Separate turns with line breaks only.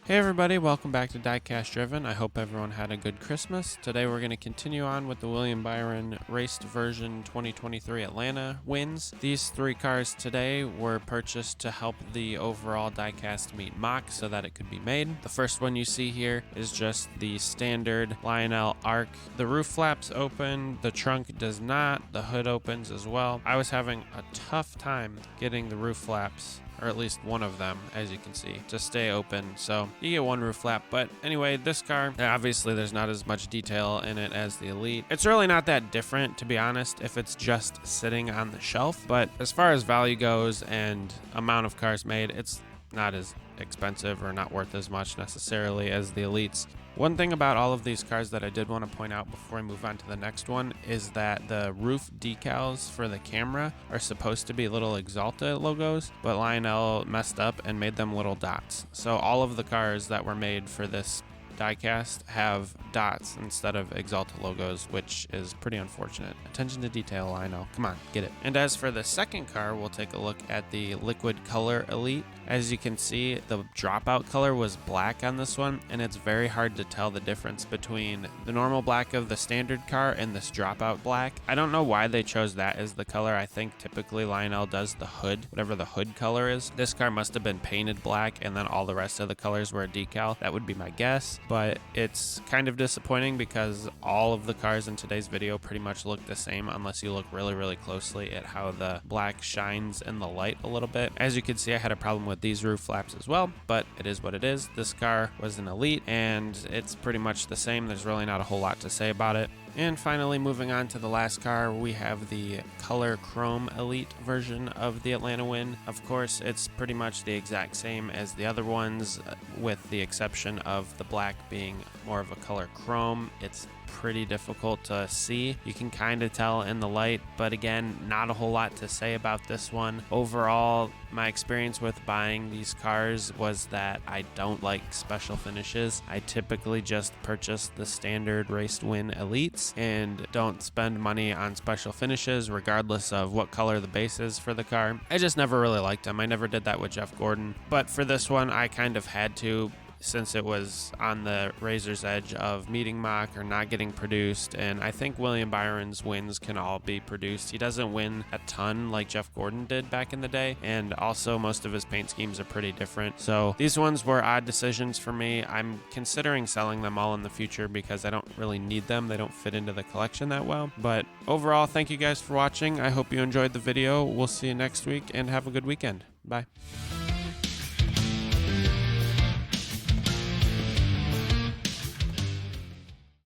Hey everybody, welcome back to Diecast Driven. I hope everyone had a good Christmas. Today we're going to continue on with the William Byron Raced Version 2023 Atlanta wins. These three cars today were purchased to help the overall diecast meet mock so that it could be made. The first one you see here is just the standard Lionel Arc. The roof flaps open, the trunk does not, the hood opens as well. I was having a tough time getting the roof flaps, or at least one of them, as you can see, to stay open. So you get one roof flap. But anyway, this car, obviously there's not as much detail in it as the Elite. It's really not that different, to be honest, if it's just sitting on the shelf. But as far as value goes and amount of cars made, it's not as expensive or not worth as much necessarily as the Elites. One thing about all of these cars that I did want to point out before I move on to the next one is that the roof decals for the camera are supposed to be little Axalta logos, but Lionel messed up and made them little dots. So all of the cars that were made for this diecast have dots instead of Axalta logos, which is pretty unfortunate. Attention to detail, I know. Come on, get it. And as for the second car, we'll take a look at the liquid color Elite. As you can see, the dropout color was black on this one, and it's very hard to tell the difference between the normal black of the standard car and this dropout black. I don't know why they chose that as the color. I think typically Lionel does the hood, whatever the hood color is. This car must have been painted black, and then all the rest of the colors were a decal. That would be my guess. But it's kind of disappointing because all of the cars in today's video pretty much look the same unless you look really closely at how the black shines in the light a little bit. As you can see, I had a problem with these roof flaps as well, but it is what it is. This car was an Elite and it's pretty much the same. There's really not a whole lot to say about it. And finally, moving on to the last car, we have the color chrome Elite version of the Atlanta win. Of course, it's pretty much the exact same as the other ones, with the exception of the black being more of a color chrome. It's pretty difficult to see. You can kind of tell in the light, but again, not a whole lot to say about this one. Overall, my experience with buying these cars was that I don't like special finishes. I typically just purchase the standard raced win Elites and don't spend money on special finishes regardless of what color the base is for the car. I just never really liked them. I never did that with Jeff Gordon, but for this one I kind of had to, since it was on the razor's edge of meeting mock or not getting produced. And I think William Byron's wins can all be produced. He doesn't win a ton like Jeff Gordon did back in the day, and also most of his paint schemes are pretty different. So these ones were odd decisions for me. I'm considering selling them all in the future because I don't really need them. They don't fit into the collection that well. But overall, thank you guys for watching. I hope you enjoyed the video. We'll see you next week and have a good weekend. Bye.